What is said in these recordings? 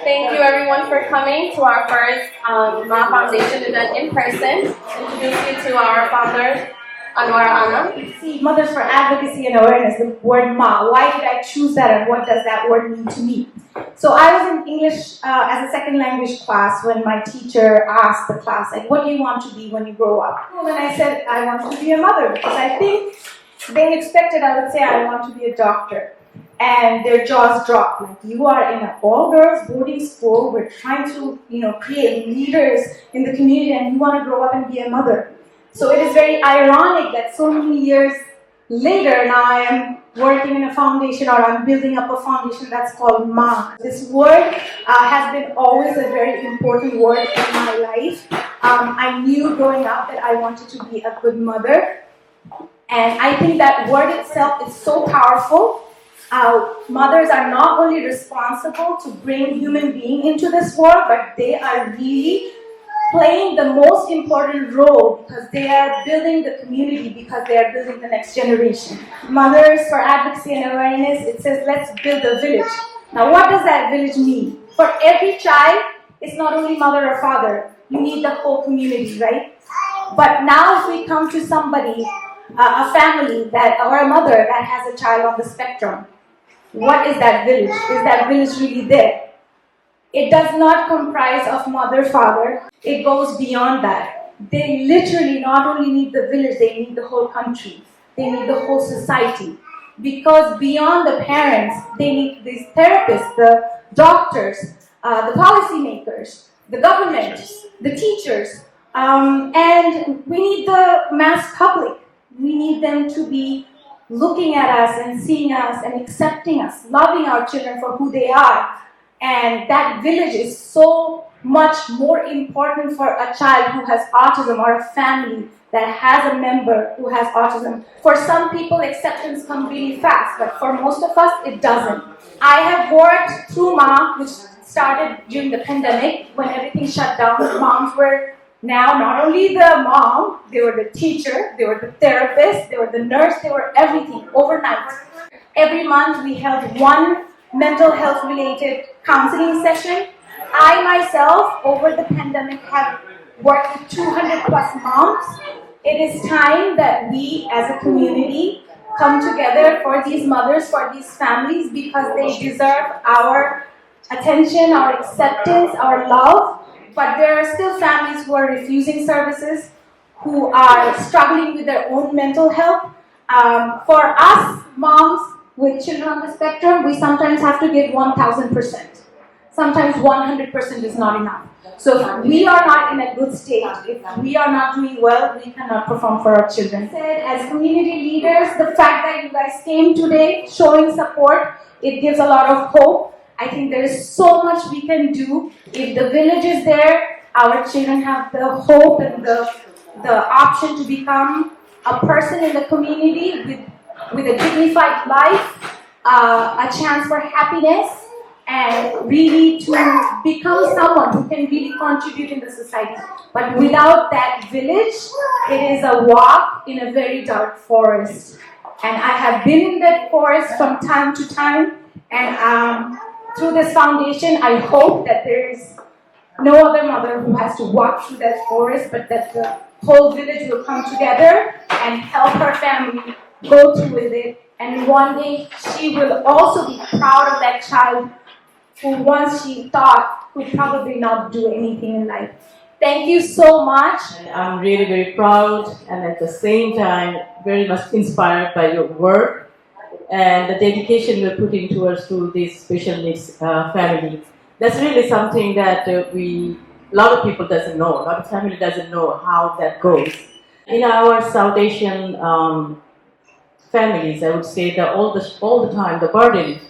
Thank you everyone for coming to our first MAA Foundation event in person. Introduce you to our founder, Anwar Anna. See, Mothers for Advocacy and Awareness, the word Ma. Why did I choose that and what does that word mean to me? So I was in English as a second language class when my teacher asked the class, like, what do you want to be when you grow up? And then I said, I want to be a mother, because I think they expected I would say I want to be a doctor. And their jaws dropped. Like, you are in an all-girls boarding school. We're trying to, create leaders in the community, and you want to grow up and be a mother. So it is very ironic that so many years later, now I am working in a foundation, or I'm building up a foundation that's called Ma. This word has been always a very important word in my life. I knew growing up that I wanted to be a good mother. And I think that word itself is so powerful. Mothers are not only responsible to bring human being into this world, but they are really playing the most important role because they are building the community, because they are building the next generation. Mothers for Advocacy and Awareness, it says, let's build a village. Now, what does that village mean? For every child, it's not only mother or father. You need the whole community, right? But now if we come to somebody, a family or a mother that has a child on the spectrum, what is that village? Is that village really there? It does not comprise of mother, father. It goes beyond that. They literally not only need the village, they need the whole country. They need the whole society. Because beyond the parents, they need these therapists, the doctors, the policymakers, the government, the teachers, and we need the mass public. We need them to be looking at us and seeing us and accepting us, loving our children for who they are. And that village is so much more important for a child who has autism, or a family that has a member who has autism. For some people, acceptance comes really fast, but for most of us, it doesn't. I have worked through MA, which started during the pandemic when everything shut down. Moms were now not only the mom, they were the teacher, they were the therapist, they were the nurse, they were everything overnight. Every month we held one mental health related counseling session. I myself, over the pandemic, have worked with 200 plus moms. It is time that we as a community come together for these mothers, for these families, because they deserve our attention, our acceptance, our love. But there are still families who are refusing services, who are struggling with their own mental health. For us, moms with children on the spectrum, we sometimes have to give 1,000%. Sometimes 100% is not enough. So if we are not in a good state, if we are not doing well, we cannot perform for our children. As community leaders, the fact that you guys came today showing support, it gives a lot of hope. I think there is so much we can do. If the village is there, our children have the hope and the option to become a person in the community with a dignified life, a chance for happiness, and really to become someone who can really contribute in the society. But without that village, it is a walk in a very dark forest. And I have been in that forest from time to time, and through this foundation, I hope that there is no other mother who has to walk through that forest, but that the whole village will come together and help her family go through with it. And one day, she will also be proud of that child who once she thought would probably not do anything in life. Thank you so much. And I'm really very proud, and at the same time, very much inspired by your work and the dedication you're putting towards to this special needs family. That's really something that a lot of people doesn't know. A lot of family doesn't know how that goes. In our South Asian families, I would say that all the time the burden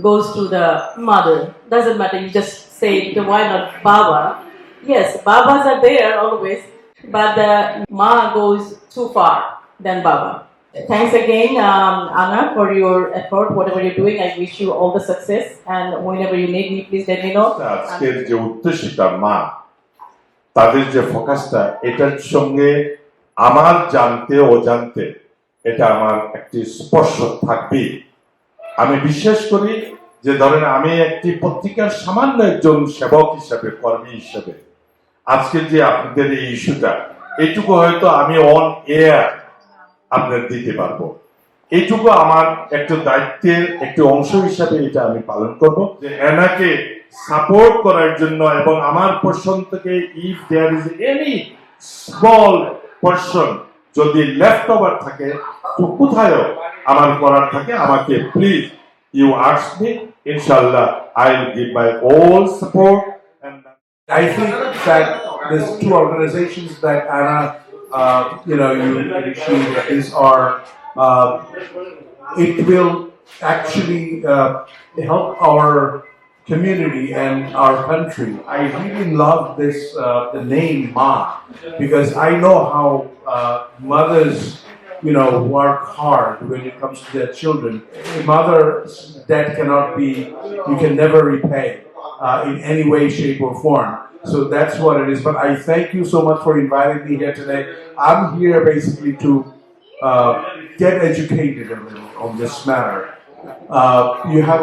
goes to the mother. Doesn't matter. You just say, why not Baba? Yes, Babas are there always, but the Ma goes too far than Baba. Thanks again, Anna, for your effort. Whatever you're doing, I wish you all the success. And whenever you need me, please let me know. আজকের যে উদ্দেশ্যটা মা, তাদের যে ফোকাসটা, এটার সঙ্গে আমার জানতে অজান্তে এটা আমার একটি স্পর্শ থাকবেই। আমি বিশ্বাস করি যে ধরেন আমি একটি পত্রিকার সামান্য একজন সেবক হিসেবে, কর্মী হিসেবে আজকে যে আপনাদের এই ইস্যুটা, এইটুকু হয়তো আমি অন এয়ার আপনার দিতে পারবো। এইটুকু আমার একটা দায়িত্বের একটি অংশ হিসাবে এটা আমি পালন করব, যে এনাকে সাপোর্ট করার জন্য, এবং আমার পোর্শন থেকে if there is any small portion যদি লেফট ওভার থাকে, তো কোথায়ও আমার করার থাকে, আমাকে প্লিজ ইউ আস্ক মি, ইনশাআল্লাহ I will give my all support. I think that there's two organizations that Anna, you initiated. These are, it will actually help our community and our country. I really love this, the name Ma, because I know how mothers, work hard when it comes to their children. A mother's debt cannot be, you can never repay. In any way, shape, or form. So that's what it is. But I thank you so much for inviting me here today. I'm here basically to get educated a little on this matter. You have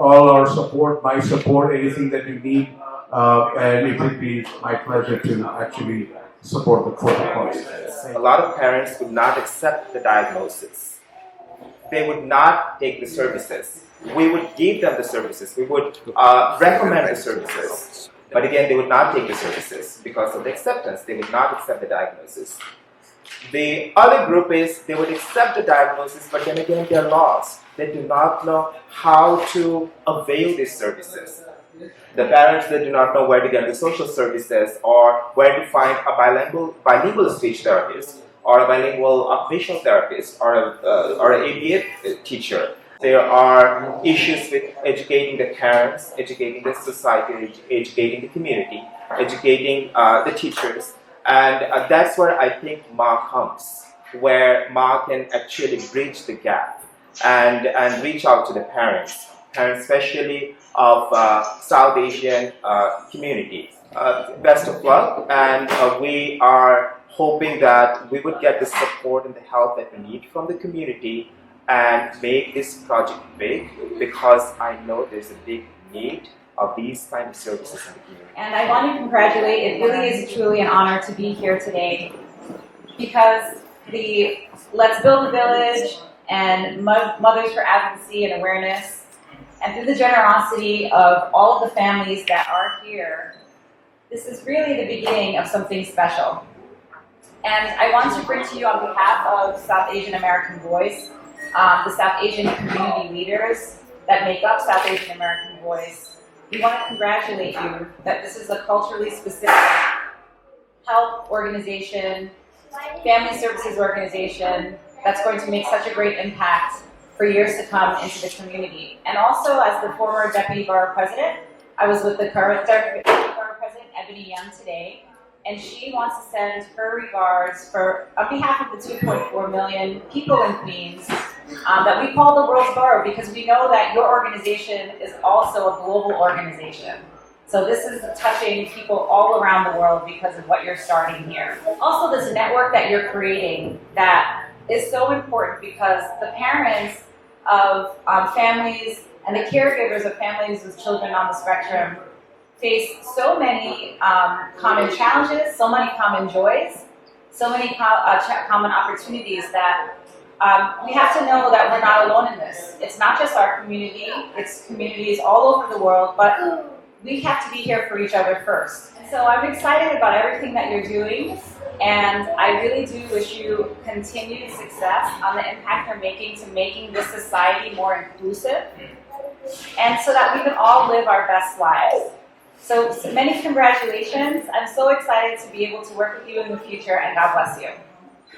all our support, my support, anything that you need, and it would be my pleasure to actually support the protocols. A lot of parents would not accept the diagnosis. They would not take the services. We would give them the services. We would recommend the services. But again, they would not take the services because of the acceptance. They would not accept the diagnosis. The other group is they would accept the diagnosis, but then again, they're lost. They do not know how to avail these services. The parents, they do not know where to get the social services or where to find a bilingual speech therapist or a bilingual occupational therapist or an ABA teacher. There are issues with educating the parents, educating the society, educating the community, educating the teachers. And that's where I think Ma comes, where Ma can actually bridge the gap and reach out to the parents especially of South Asian community. Best of luck, and we are hoping that we would get the support and the help that we need from the community and make this project big, because I know there's a big need of these kind of services in the community. And I want to congratulate, it really is truly an honor to be here today, because the Let's Build a Village and Mothers for Advocacy and Awareness, and through the generosity of all of the families that are here, this is really the beginning of something special. And I want to bring to you on behalf of South Asian American Voice, the South Asian community leaders that make up South Asian American Voice, we want to congratulate you that this is a culturally specific health organization, family services organization that's going to make such a great impact for years to come into the community. And also, as the former Deputy Borough President, I was with the current Deputy Borough President, Ebony Young, today, and she wants to send her regards on behalf of the 2.4 million people in Queens that we call the world's borough, because we know that your organization is also a global organization. So this is touching people all around the world because of what you're starting here. Also, this network that you're creating that is so important, because the parents of families and the caregivers of families with children on the spectrum face so many common challenges, so many common joys, so many common opportunities that we have to know that we're not alone in this. It's not just our community, it's communities all over the world, but we have to be here for each other first. So I'm excited about everything that you're doing, and I really do wish you continued success on the impact you're making to making this society more inclusive, and so that we can all live our best lives. So many congratulations. I'm so excited to be able to work with you in the future, and God bless you.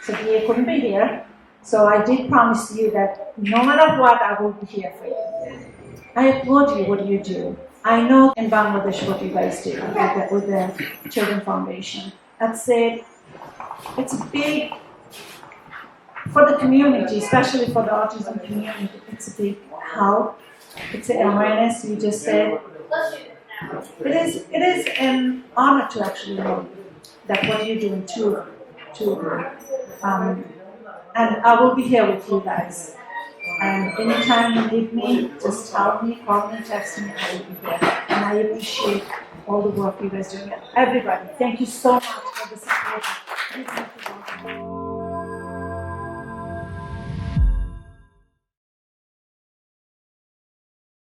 So Dia couldn't be here, so I did promise you that no matter what, I will be here for you. I applaud you what you do. I know in Bangladesh what you guys do with the Children Foundation. That's it. It's big for the community, especially for the autism community. It's a big help. It's an awareness. You just said it is an honor to actually know that what you're doing too. And I will be here with you guys. And anytime you need me, just tell me, call me, text me, I will be there. And I appreciate all the work you guys doing. Everybody, thank you so much for the support.